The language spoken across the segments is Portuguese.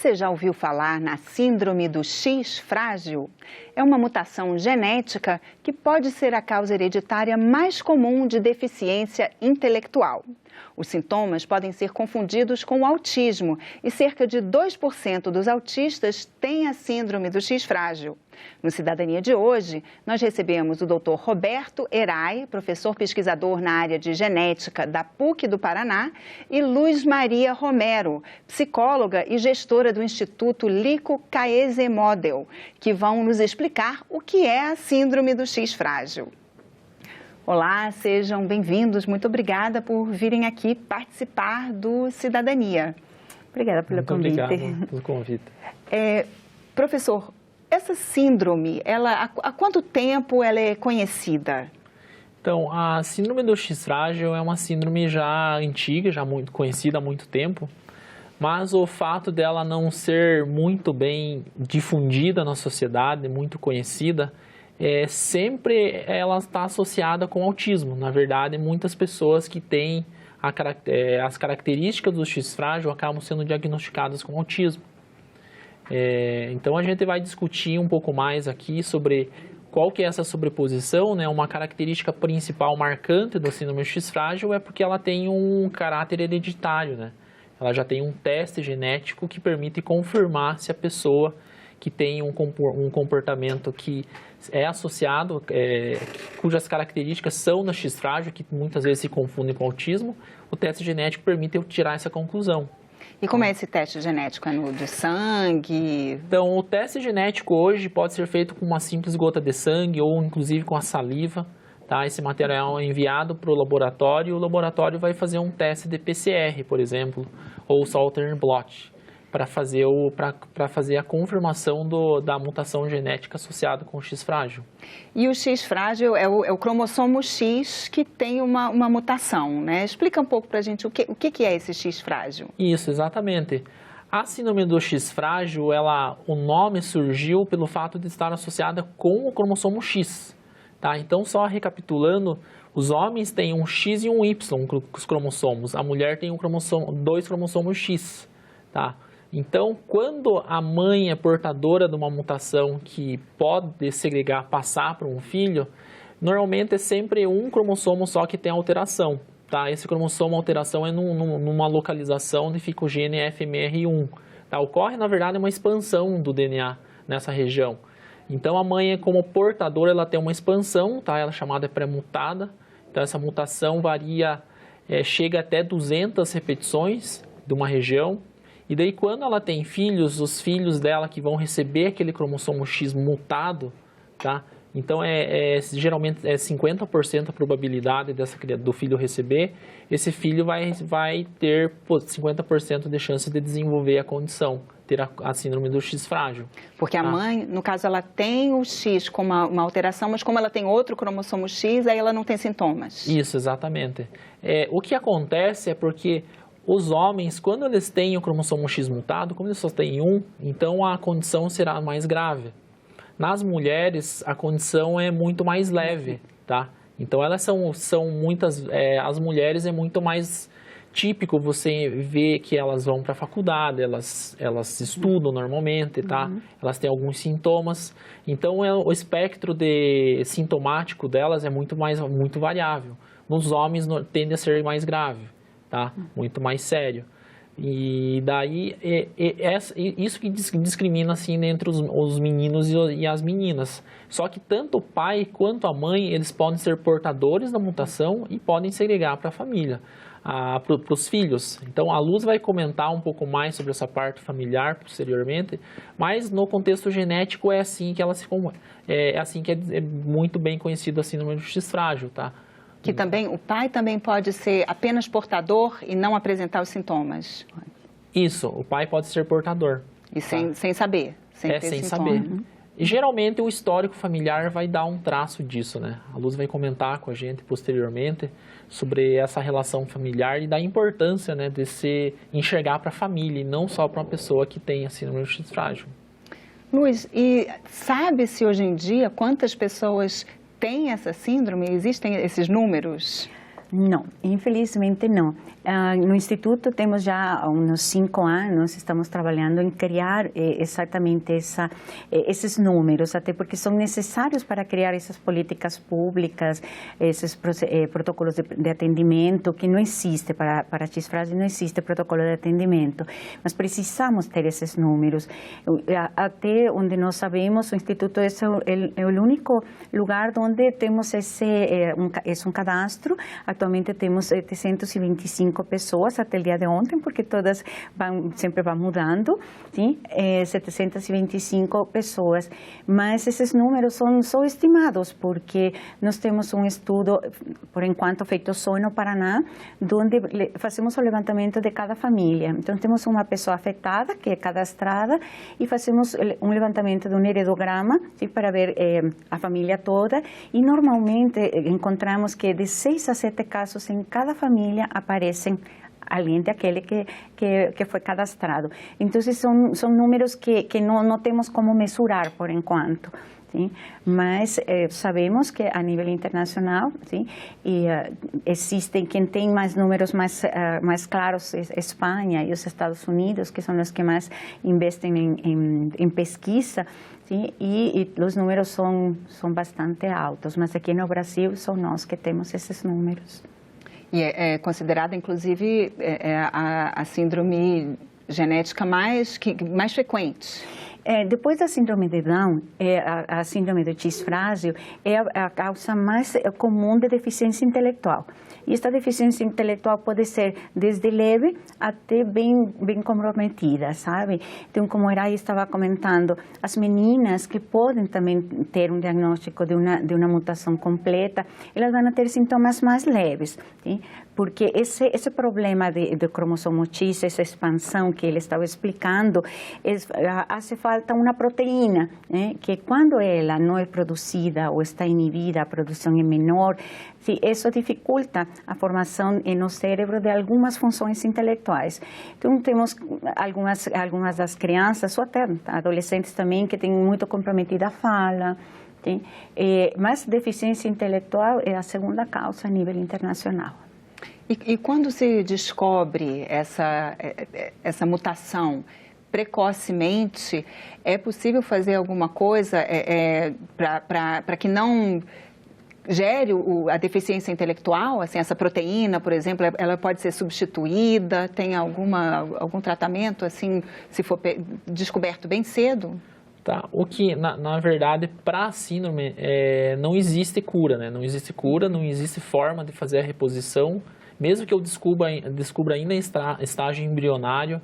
Você já ouviu falar na síndrome do X frágil? É uma mutação genética que pode ser a causa hereditária mais comum de deficiência intelectual. Os sintomas podem ser confundidos com o autismo e cerca de 2% dos autistas têm a síndrome do X frágil. No Cidadania de hoje, nós recebemos o Dr. Roberto Eray, professor pesquisador na área de genética da PUC do Paraná, e Luz Maria Romero, psicóloga e gestora do Instituto Lico Caese Model, que vão nos explicar o que é a síndrome do X frágil. Olá, sejam bem-vindos. Muito obrigada por virem aqui participar do Cidadania. Obrigada pelo convite. Muito obrigado pelo convite. Professor, essa síndrome, há quanto tempo ela é conhecida? Então, a síndrome do X frágil é uma síndrome já antiga, já muito conhecida há muito tempo, mas o fato dela não ser muito bem difundida na sociedade, muito conhecida, sempre ela está associada com autismo. Na verdade, muitas pessoas que têm as características do X frágil acabam sendo diagnosticadas com autismo. Então, a gente vai discutir um pouco mais aqui sobre qual que é essa sobreposição, né? Uma característica principal marcante da síndrome X frágil é porque ela tem um caráter hereditário, né? Ela já tem um teste genético que permite confirmar se a pessoa que tem um comportamento que é associado, cujas características são da X frágil, que muitas vezes se confundem com autismo, o teste genético permite eu tirar essa conclusão. E como é esse teste genético? É no de sangue? Então, o teste genético hoje pode ser feito com uma simples gota de sangue ou inclusive com a saliva. Tá? Esse material é enviado para o laboratório e o laboratório vai fazer um teste de PCR, por exemplo, ou Salter Blot, para fazer a confirmação da mutação genética associada com o X frágil. E o X frágil é o cromossomo X que tem uma mutação, né? Explica um pouco para a gente o que é esse X frágil. Isso, exatamente. A síndrome do X frágil, o nome surgiu pelo fato de estar associada com o cromossomo X. Tá? Então, só recapitulando, os homens têm um X e um Y, os cromossomos. A mulher tem dois cromossomos X. Tá? Então, quando a mãe é portadora de uma mutação que pode segregar, passar para um filho, normalmente é sempre um cromossomo só que tem alteração. Tá? Esse cromossomo alteração é numa localização onde fica o gene FMR1. Tá? Ocorre, na verdade, uma expansão do DNA nessa região. Então, a mãe, como portadora, ela tem uma expansão, tá? Ela é chamada pré-mutada. Então, essa mutação varia, chega até 200 repetições de uma região. E daí, quando ela tem filhos, os filhos dela que vão receber aquele cromossomo X mutado, tá? Então, geralmente é 50% a probabilidade do filho receber. Esse filho vai ter 50% de chance de desenvolver a condição, ter a síndrome do X frágil. Porque a mãe, no caso, ela tem o X com uma alteração, mas como ela tem outro cromossomo X, aí ela não tem sintomas. Isso, exatamente. O que acontece é porque os homens, quando eles têm o cromossomo X mutado, como eles só têm um, então a condição será mais grave. Nas mulheres, a condição é muito mais leve, tá? Então, elas são muitas... as mulheres é muito mais típico você ver que elas vão para a faculdade, elas estudam normalmente, tá? Elas têm alguns sintomas. Então, o espectro sintomático delas é muito variável. Nos homens, tende a ser mais grave, tá? Muito mais sério. E daí, isso que discrimina assim entre os meninos e as meninas. Só que tanto o pai quanto a mãe, eles podem ser portadores da mutação e podem segregar para a família, para os filhos. Então, a Luz vai comentar um pouco mais sobre essa parte familiar posteriormente, mas no contexto genético é assim que é muito bem conhecido a síndrome do X frágil, tá? Que também, o pai também pode ser apenas portador e não apresentar os sintomas. Isso, o pai pode ser portador. E sem saber. Sem saber. E geralmente o histórico familiar vai dar um traço disso, né? A Luz vai comentar com a gente posteriormente sobre essa relação familiar e da importância, né, de se enxergar para a família e não só para uma pessoa que tem a síndrome do X frágil. Luz, e sabe-se hoje em dia quantas pessoas têm essa síndrome? Existem esses números? Não, infelizmente não. No Instituto temos já há uns 5 anos, estamos trabalhando em criar exatamente esses números, até porque são necessários para criar essas políticas públicas, esses protocolos de atendimento, que não existe para X-Frágil, não existe protocolo de atendimento, mas precisamos ter esses números. Até onde nós sabemos, o Instituto é o único lugar onde temos um cadastro. Atualmente temos 725 pessoas até o dia de ontem, porque todas sempre vão mudando, sim? 725 pessoas, mas esses números são só estimados, porque nós temos um estudo, por enquanto, feito só no Paraná, onde fazemos o levantamento de cada família. Então, temos uma pessoa afetada, que é cadastrada, e fazemos um levantamento de um heredograma, sim, para ver a família toda, e normalmente encontramos que de 6 a 7 casos em cada família aparecem além daquele que foi cadastrado. Então, são números que não temos como mensurar por enquanto. Sim? Mas sabemos que a nível internacional, sim, existem, quem tem mais números mais claros é Espanha e os Estados Unidos, que são os que mais investem em pesquisa, sim, e os números são bastante altos, mas aqui no Brasil são nós que temos esses números. E é considerada, inclusive, a síndrome genética mais frequente. Depois da síndrome de Down, a síndrome do X-frágil é a causa mais comum de deficiência intelectual. E esta deficiência intelectual pode ser desde leve até bem comprometida, sabe? Então, como a Eray estava comentando, as meninas que podem também ter um diagnóstico de uma mutação completa, elas vão ter sintomas mais leves, sim? Porque esse problema do cromossomo X, essa expansão que ele estava explicando, hace falta uma proteína, né? Que quando ela não é produzida ou está inibida, a produção é menor, sim, isso dificulta a formação no cérebro de algumas funções intelectuais. Então, temos algumas das crianças, ou até adolescentes também, que têm muito comprometida a fala, sim? Mas deficiência intelectual é a segunda causa a nível internacional. E quando se descobre essa mutação precocemente, é possível fazer alguma coisa para que não gere a deficiência intelectual? Assim, essa proteína, por exemplo, ela pode ser substituída? Tem algum tratamento, assim, se for descoberto bem cedo? Tá, o que, na verdade, para a síndrome, não existe cura, né? Não existe cura, não existe forma de fazer a reposição, mesmo que eu descubra ainda em estágio embrionário,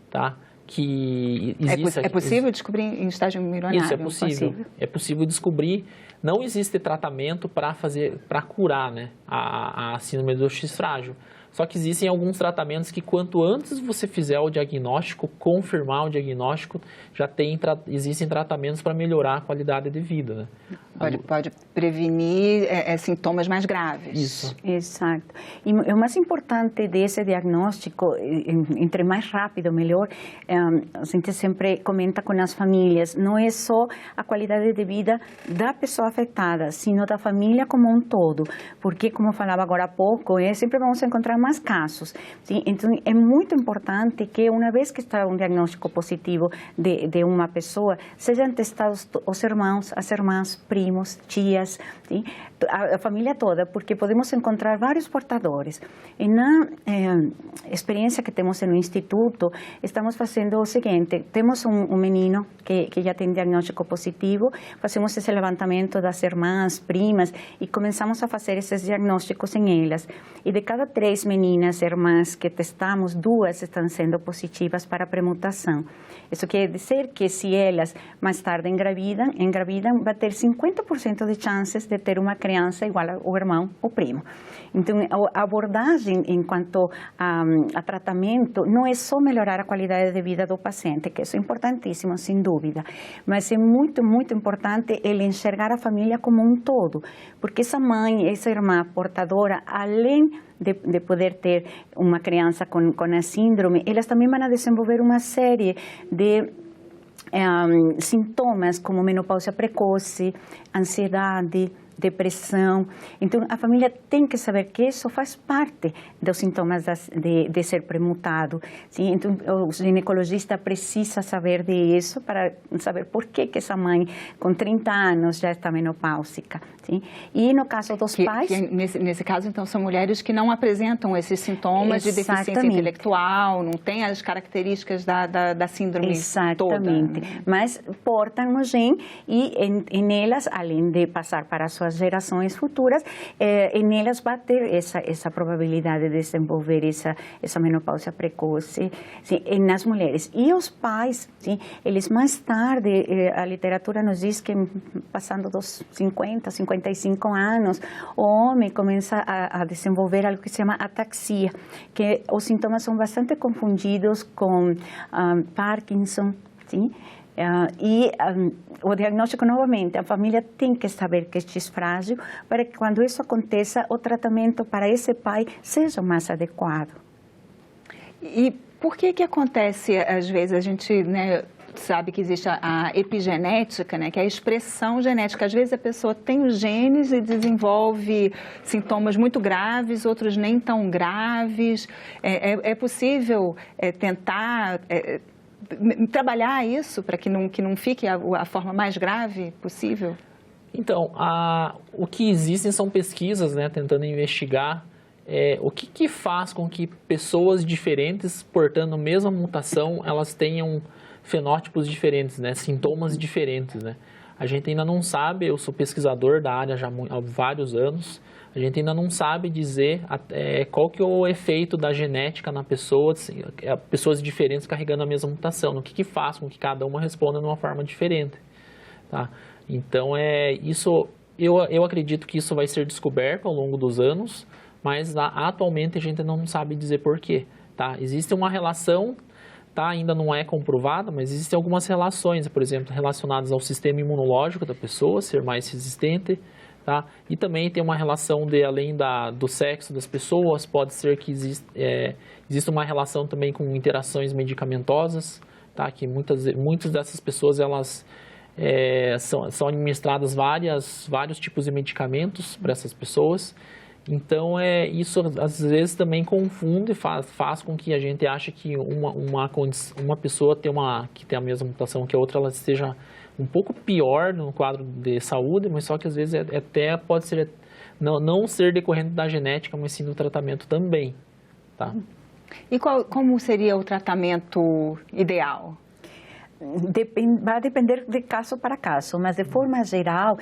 tá? Que existe, é possível descobrir em estágio embrionário? Isso, é possível. É possível descobrir. Não existe tratamento para curar, né, a síndrome do X-frágil. Só que existem alguns tratamentos que quanto antes você fizer o diagnóstico, confirmar o diagnóstico, existem tratamentos para melhorar a qualidade de vida, né? Pode prevenir sintomas mais graves. Isso. Exato. E o mais importante desse diagnóstico, entre mais rápido, melhor, a gente sempre comenta com as famílias, não é só a qualidade de vida da pessoa afetada, sino da família como um todo. Porque, como eu falava agora há pouco, sempre vamos encontrar mais casos. Sim? Então, é muito importante que, uma vez que está um diagnóstico positivo de uma pessoa, sejam testados os irmãos, as irmãs, primos, tias, sim? A família toda, porque podemos encontrar vários portadores. E na experiência que temos no Instituto, estamos fazendo o seguinte: temos um menino que já tem diagnóstico positivo, fazemos esse levantamento das irmãs, primas, e começamos a fazer esses diagnósticos em elas. E de cada 3 meninas, irmãs que testamos, 2 estão sendo positivas para a premutação. Isso quer dizer que se elas mais tarde engravidam, vai ter 50% de chances de ter uma criança igual ao irmão ou primo. Então, a abordagem enquanto a tratamento não é só melhorar a qualidade de vida do paciente, que isso é importantíssimo, sem dúvida, mas é muito, muito importante ele enxergar a família como um todo, porque essa mãe, essa irmã portadora, além de poder ter uma criança com a síndrome, elas também vão desenvolver uma série de sintomas como menopausia precoce, ansiedade, depressão. Então, a família tem que saber que isso faz parte dos sintomas de ser premutado. Sim? Então, o ginecologista precisa saber disso para saber por que essa mãe, com 30 anos, já está menopáusica. Sim? E no caso dos pais... Nesse caso, então, são mulheres que não apresentam esses sintomas de deficiência intelectual, não têm as características da síndrome toda. Exatamente. Mas portam o gene e nelas, além de passar para as suas gerações futuras, nelas vai ter essa probabilidade de desenvolver essa menopausia precoce, sim, nas mulheres. E os pais, sim, eles mais tarde, a literatura nos diz que passando dos 50, 55 anos, o homem começa a desenvolver algo que se chama ataxia, que os sintomas são bastante confundidos com Parkinson, sim? O diagnóstico, novamente, a família tem que saber que é X frágil para que quando isso aconteça, o tratamento para esse pai seja mais adequado. E por que acontece, às vezes, a gente, né, sabe que existe a epigenética, né, que é a expressão genética. Às vezes a pessoa tem os genes e desenvolve sintomas muito graves, outros nem tão graves. É possível tentar... trabalhar isso para que não fique a forma mais grave possível? Então, o que existem são pesquisas, né, tentando investigar o que faz com que pessoas diferentes, portando a mesma mutação, elas tenham fenótipos diferentes, né, sintomas diferentes, né. A gente ainda não sabe, eu sou pesquisador da área já há vários anos, a gente ainda não sabe dizer qual que é o efeito da genética na pessoa, assim, pessoas diferentes carregando a mesma mutação, no que faz com que cada uma responda de uma forma diferente, tá? Então, eu acredito que isso vai ser descoberto ao longo dos anos, mas atualmente a gente não sabe dizer por quê, tá? Existe uma relação, tá? Ainda não é comprovada, mas existem algumas relações, por exemplo, relacionadas ao sistema imunológico da pessoa, ser mais resistente, tá? E também tem uma relação além do sexo das pessoas, pode ser que exista uma relação também com interações medicamentosas, tá? Que muitas dessas pessoas, elas são administradas vários tipos de medicamentos para essas pessoas. Então, isso às vezes também confunde e faz com que a gente ache que uma pessoa que tem a mesma mutação que a outra, ela esteja um pouco pior no quadro de saúde, mas só que às vezes até pode ser não ser decorrente da genética, mas sim do tratamento também, tá? E como seria o tratamento ideal? Vai depender de caso para caso, mas de forma geral,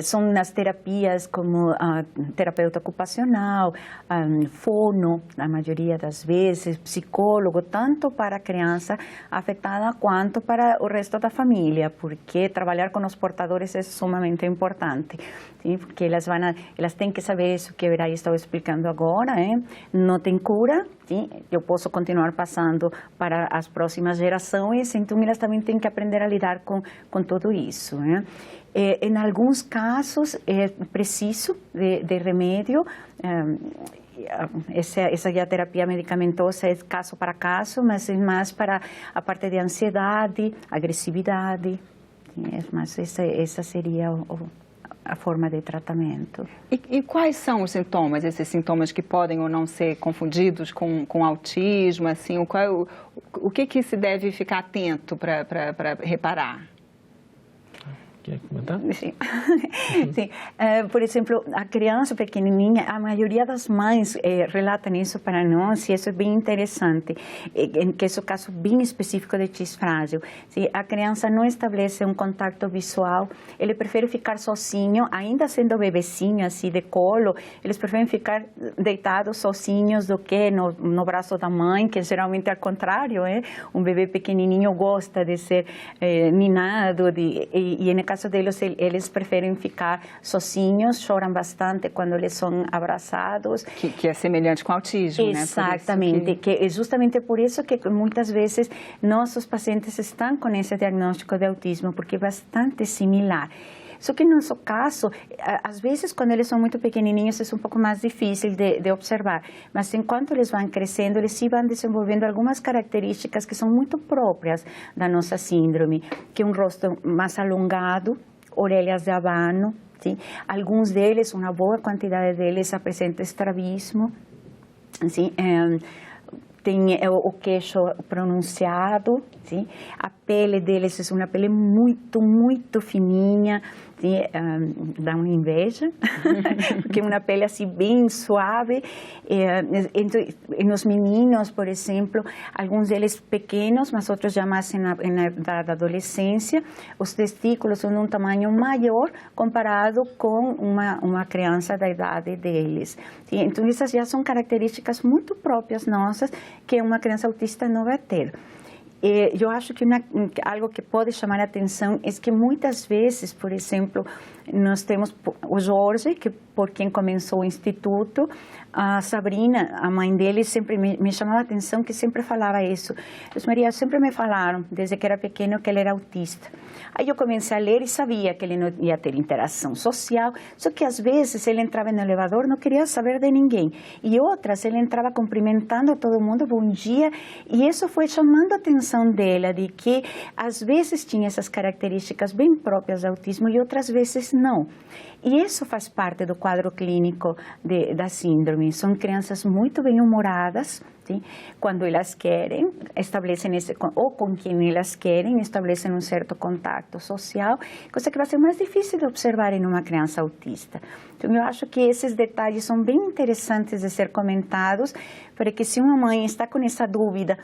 são nas terapias como terapeuta ocupacional, fono, na maioria das vezes, psicólogo, tanto para a criança afetada quanto para o resto da família, porque trabalhar com os portadores é sumamente importante, sim? Porque elas têm que saber isso que a Veray estava explicando agora, não tem cura, sim? Eu posso continuar passando para as próximas gerações, então elas também têm que aprender a lidar com tudo isso. Em alguns casos é preciso de remédio, essa terapia medicamentosa é caso para caso, mas é mais para a parte de ansiedade, agressividade, mas essa seria a forma de tratamento. E quais são os sintomas, esses sintomas que podem ou não ser confundidos com autismo, assim, o que se deve ficar atento para reparar? Quer comentar? Sim. Sim. Por exemplo, a criança pequenininha, a maioria das mães relatam isso para nós, e isso é bem interessante, que esse é o caso bem específico de X frágil. Se a criança não estabelece um contato visual, ele prefere ficar sozinho, ainda sendo bebecinho, assim, de colo, eles preferem ficar deitados sozinhos do que no braço da mãe, que geralmente é ao contrário, um bebê pequenininho gosta de ser ninado, e no caso deles, eles preferem ficar sozinhos, choram bastante quando eles são abraçados. Que é semelhante com autismo, Exatamente, né? que é justamente por isso que muitas vezes nossos pacientes estão com esse diagnóstico de autismo, porque é bastante similar. Só que no nosso caso, às vezes quando eles são muito pequenininhos é um pouco mais difícil de observar, mas enquanto eles vão crescendo, eles se vão desenvolvendo algumas características que são muito próprias da nossa síndrome, que é um rosto mais alongado, orelhas de abano, Sim? Alguns deles, uma boa quantidade deles apresentam estrabismo, sim? Tem o queixo pronunciado, sim? A pele deles é uma pele muito, muito fininha, sim? Dá uma inveja, porque é uma pele assim bem suave. Nos meninos, por exemplo, alguns deles pequenos, mas outros já mais na idade da adolescência, os testículos são de um tamanho maior comparado com uma criança da idade deles. Sim? Então, essas já são características muito próprias nossas que uma criança autista não vai ter. Eu acho que algo que pode chamar a atenção é que muitas vezes, por exemplo, nós temos o Jorge, que por quem começou o instituto, a Sabrina, a mãe dele, sempre me chamava a atenção, que sempre falava isso. Maria, sempre me falaram, desde que era pequeno, que ele era autista. Aí eu comecei a ler e sabia que ele não ia ter interação social, só que às vezes ele entrava no elevador, não queria saber de ninguém. E outras, ele entrava cumprimentando todo mundo, bom dia, e isso foi chamando a atenção dela, de que às vezes tinha essas características bem próprias do autismo e outras vezes não. E isso faz parte do quadro clínico da síndrome. São crianças muito bem-humoradas, sim? Quando elas querem, estabelecem ou com quem elas querem, estabelecem um certo contato social, coisa que vai ser mais difícil de observar em uma criança autista. Então, eu acho que esses detalhes são bem interessantes de ser comentados, para que se uma mãe está com essa dúvida,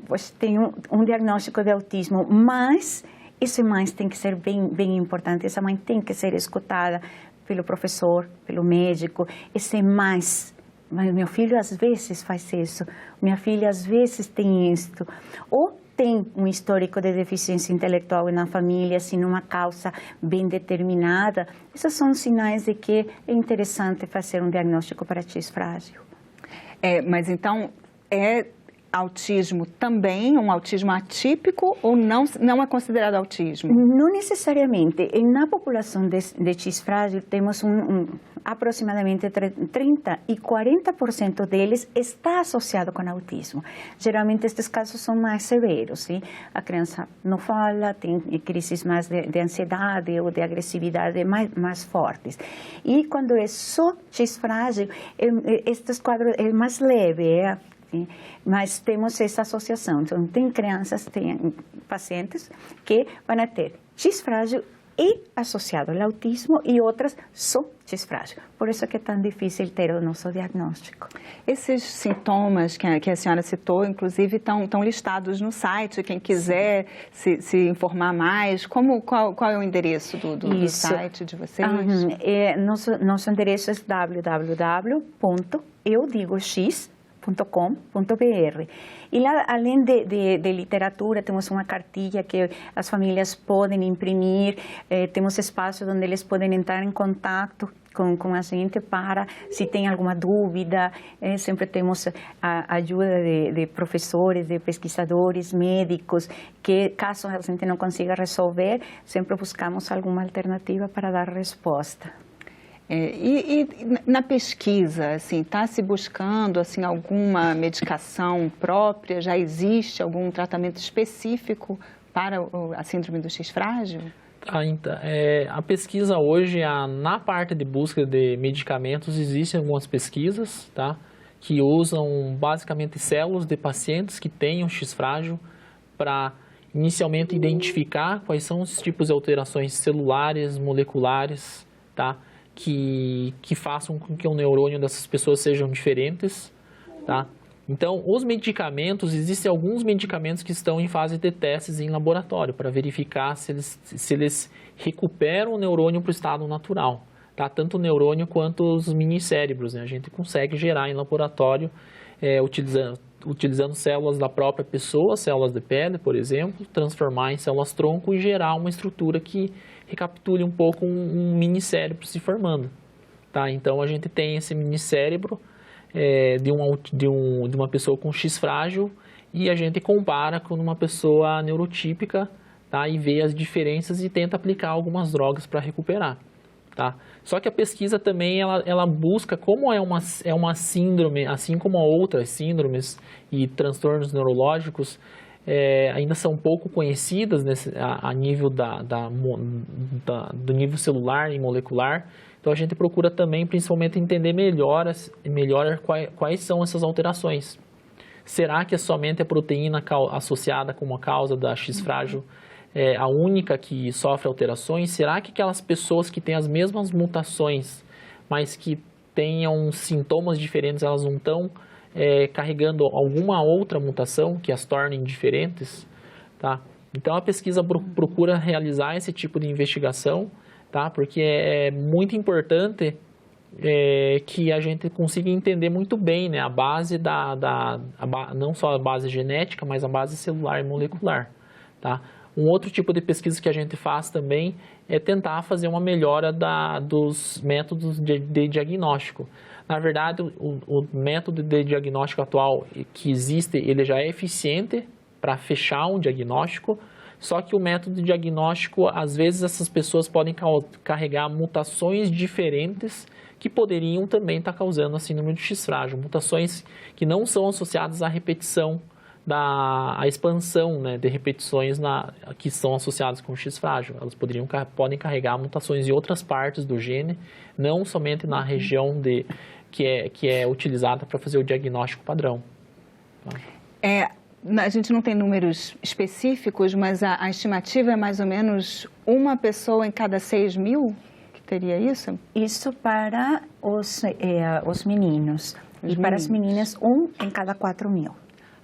pois tem um diagnóstico de autismo, mas esse mais tem que ser bem importante, essa mãe tem que ser escutada pelo professor, pelo médico, esse mais. Mas meu filho às vezes faz isso, minha filha às vezes tem isto, ou tem um histórico de deficiência intelectual na família, assim, uma causa bem determinada. Esses são sinais de que é interessante fazer um diagnóstico para X frágil. Mas então, autismo também, um autismo atípico ou não é considerado autismo? Não necessariamente. Na população de X frágil, temos aproximadamente 30% e 40% deles está associado com autismo. Geralmente, estes casos são mais severos. Sim? A criança não fala, tem crises mais de ansiedade ou de agressividade mais fortes. E quando é só X frágil, estes quadros é mais leve, sim? Mas temos essa associação. Então, tem crianças, tem pacientes que vão ter X frágil e associado ao autismo e outras só X frágil. Por isso que é tão difícil ter o nosso diagnóstico. Esses sintomas que a senhora citou, inclusive, estão listados no site. Quem quiser se informar mais, qual é o endereço do site de vocês? Nosso endereço é www.eudigox.com.br. E lá, além de literatura, temos uma cartilha que as famílias podem imprimir, temos espaço onde eles podem entrar em contato com a gente para, se tem alguma dúvida, sempre temos a ajuda de professores, de pesquisadores, médicos, que caso a gente não consiga resolver, sempre buscamos alguma alternativa para dar resposta. E na pesquisa, assim, está se buscando assim, alguma medicação própria? Já existe algum tratamento específico para a síndrome do X frágil? Então, a pesquisa hoje, na parte de busca de medicamentos, existem algumas pesquisas, tá, que usam basicamente células de pacientes que tenham X frágil para inicialmente identificar quais são os tipos de alterações celulares, moleculares, tá, que façam com que o neurônio dessas pessoas sejam diferentes, tá? Então, os medicamentos, existem alguns medicamentos que estão em fase de testes em laboratório para verificar se eles recuperam o neurônio para o estado natural, tá? Tanto o neurônio quanto os minicérebros, né? A gente consegue gerar em laboratório utilizando células da própria pessoa, células de pele, por exemplo, transformar em células-tronco e gerar uma estrutura que recapitule um pouco um minicérebro se formando, tá? Então, a gente tem esse minicérebro de uma pessoa com X frágil e a gente compara com uma pessoa neurotípica, tá? E vê as diferenças e tenta aplicar algumas drogas para recuperar, tá? Só que a pesquisa também, ela busca, como é uma síndrome, assim como outras síndromes e transtornos neurológicos, ainda são pouco conhecidas a nível do nível celular e molecular. Então, a gente procura também, principalmente, entender melhor quais são essas alterações. Será que é somente a proteína associada como a causa da X frágil a única que sofre alterações? Será que aquelas pessoas que têm as mesmas mutações, mas que tenham sintomas diferentes, elas não estão carregando alguma outra mutação que as tornem diferentes? Tá? Então, a pesquisa procura realizar esse tipo de investigação, tá? Porque é muito importante que a gente consiga entender muito bem, né, a base não só a base genética, mas a base celular e molecular, tá? Um outro tipo de pesquisa que a gente faz também é tentar fazer uma melhora dos métodos de diagnóstico. Na verdade, o método de diagnóstico atual que existe, ele já é eficiente para fechar um diagnóstico, só que o método de diagnóstico, às vezes essas pessoas podem carregar mutações diferentes que poderiam também estar causando a síndrome do X frágil, mutações que não são associadas à repetição, à expansão, né, de repetições que são associadas com o X frágil. Elas podem carregar mutações em outras partes do gene, não somente na região que é utilizada para fazer o diagnóstico padrão. A gente não tem números específicos, mas a estimativa é mais ou menos uma pessoa em cada 6 mil? Teria isso? Isso para os meninos. Para as meninas, 1 em cada 4 mil.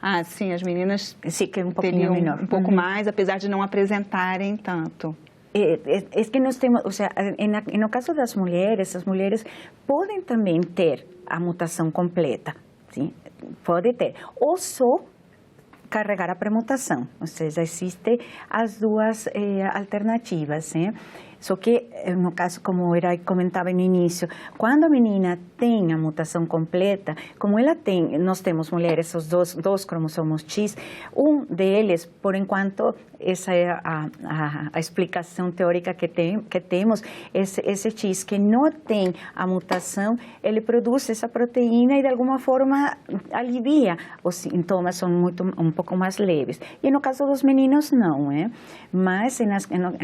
Ah, sim, as meninas sim, que é um pouquinho menor. Um pouco mais, apesar de não apresentarem tanto. É que nós temos, ou seja, no caso das mulheres, as mulheres podem também ter a mutação completa, sim? Pode ter, ou só carregar a premutação, ou seja, existem as duas alternativas, né? Só que, no caso, como eu comentava no início, quando a menina tem a mutação completa, como ela tem, nós temos mulheres, os dois cromossomos X, um deles, por enquanto, essa é a explicação teórica que temos, esse X que não tem a mutação, ele produz essa proteína e, de alguma forma, alivia. Os sintomas são um pouco mais leves. E no caso dos meninos, não, Mas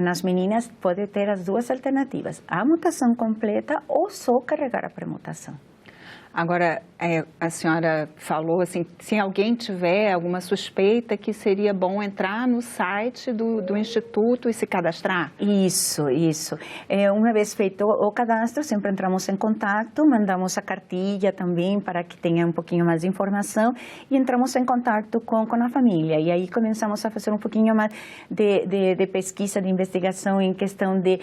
nas meninas pode ter as duas alternativas, a mutação completa ou só carregar a premutação. Agora, a senhora falou assim, se alguém tiver alguma suspeita, que seria bom entrar no site do Instituto e se cadastrar? Isso. Uma vez feito o cadastro, sempre entramos em contato, mandamos a cartilha também para que tenha um pouquinho mais de informação e entramos em contato com a família. E aí começamos a fazer um pouquinho mais de pesquisa, de investigação em questão de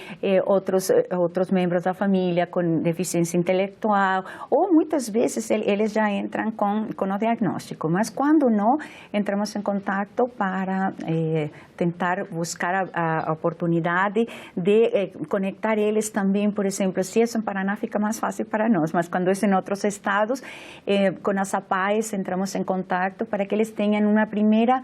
outros membros da família com deficiência intelectual, ou muitas vezes eles já entram com o diagnóstico, mas quando não, entramos em contato para tentar buscar a oportunidade de conectar eles também, por exemplo, se é em Paraná fica mais fácil para nós, mas quando é em outros estados, com as APAES entramos em contato para que eles tenham uma primeira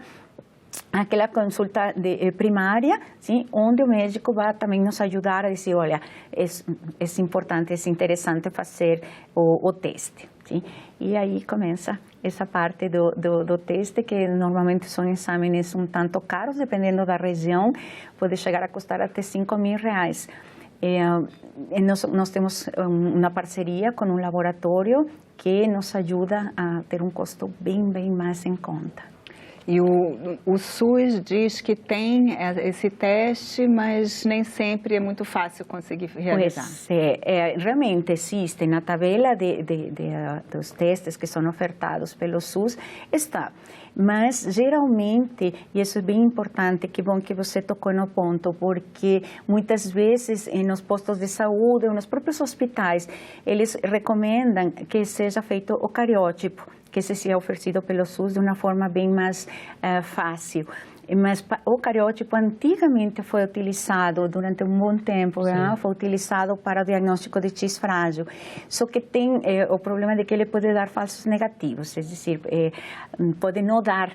aquela consulta primária, sim, onde o médico vai também nos ajudar a dizer, olha, é importante, é interessante fazer o teste. Sim? E aí começa essa parte do teste, que normalmente são exames um tanto caros, dependendo da região, pode chegar a custar até R$5.000. Nós temos uma parceria com um laboratório que nos ajuda a ter um custo bem mais em conta. E o SUS diz que tem esse teste, mas nem sempre é muito fácil conseguir realizar. Pois realmente existe na tabela dos testes que são ofertados pelo SUS, está. Mas, geralmente, e isso é bem importante, que bom que você tocou no ponto, porque muitas vezes nos postos de saúde ou nos próprios hospitais, eles recomendam que seja feito o cariótipo, que esse seja oferecido pelo SUS de uma forma bem mais fácil. Mas o cariótipo antigamente foi utilizado durante um bom tempo, foi utilizado para o diagnóstico de X frágil. Só que tem o problema de que ele pode dar falsos negativos, é decir, pode não dar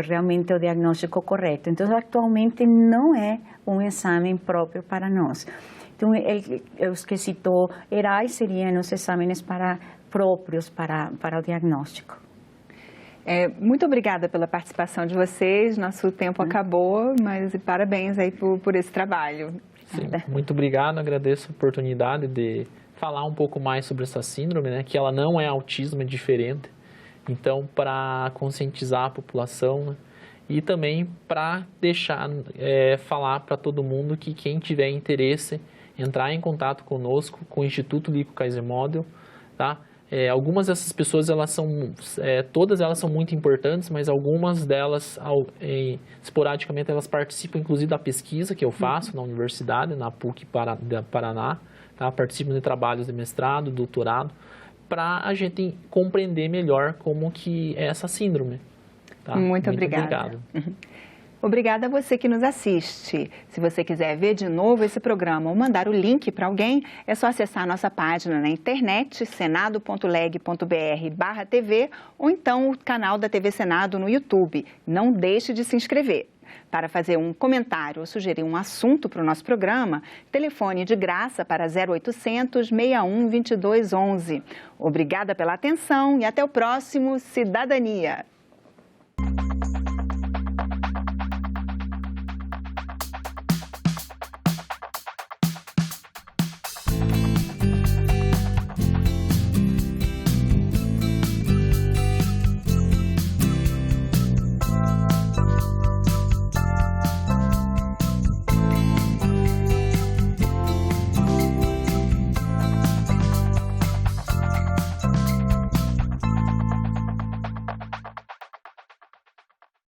realmente o diagnóstico correto. Então, atualmente não é um exame próprio para nós. Então, os que citou Erai seriam os exames próprios para o diagnóstico. Muito obrigada pela participação de vocês. Nosso tempo acabou, mas parabéns aí por esse trabalho. Sim, muito obrigado. Agradeço a oportunidade de falar um pouco mais sobre essa síndrome, né? Que ela não é autismo, é diferente. Então, para conscientizar a população, né? E também para deixar, falar para todo mundo que quem tiver interesse, entrar em contato conosco, com o Instituto Lico Kaiser Model, tá? Algumas dessas pessoas, todas elas são muito importantes, mas algumas delas, esporadicamente, elas participam, inclusive, da pesquisa que eu faço na universidade, na PUC Paraná, tá? Participam de trabalhos de mestrado, doutorado, para a gente compreender melhor como que é essa síndrome. Tá? Muito obrigada. Obrigada a você que nos assiste. Se você quiser ver de novo esse programa ou mandar o link para alguém, é só acessar a nossa página na internet, senado.leg.br/TV, ou então o canal da TV Senado no YouTube. Não deixe de se inscrever. Para fazer um comentário ou sugerir um assunto para o nosso programa, telefone de graça para 0800 61 22 11. Obrigada pela atenção e até o próximo Cidadania.